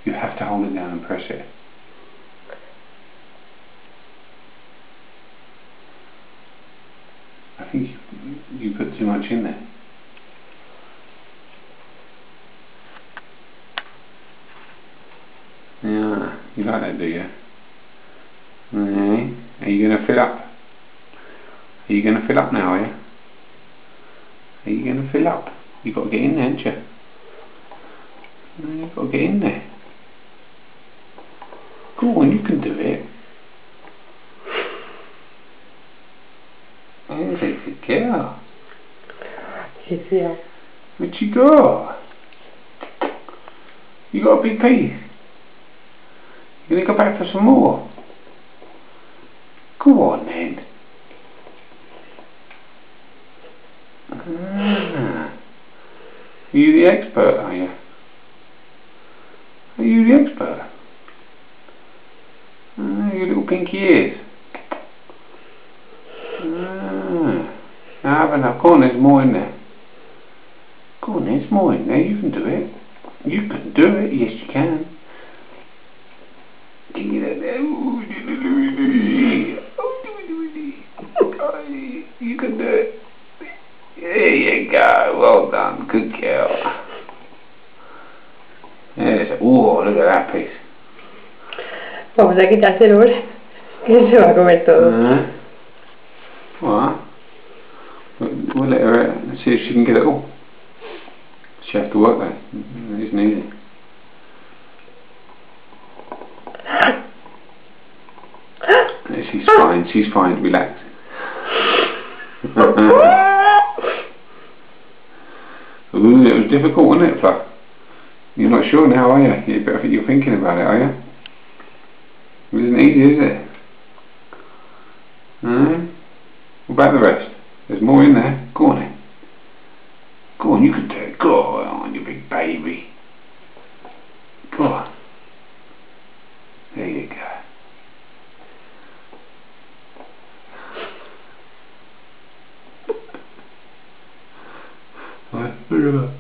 You have to hold it down and press it. I think you put too much in there. Yeah, you like that, do you? Okay. Are you going to fill up? Are you going to fill up now, are you? Are you going to fill up? You've got to get in there, haven't you? You've got to get in there. Go on, you can do it. There's a good girl. Yeah. Where'd you go? You got a big piece. You going to go back for some more? Go on then. Are you the expert, are you? Are you the expert? Your little pinky ears. Now have enough. Go on, there's more in there. Go on, there's more in there. You can do it. You can do it. Yes, you can. You can do it. There you go. Well done. Good girl. Yes. Oh, look at that piece. Vamos a quitárselo, que se va a comer todo. Alright. We'll let her out and see if she can get it all. She has to work though. It isn't easy. She's fine, relax. Ooh, it was difficult, wasn't it, Fluff? You're not sure now, are you? You're thinking about it, are you? It isn't easy, is it? What about the rest? There's more in there. Go on then. Go on, you can do it. Go on, you big baby. Go on. There you go. Look at that.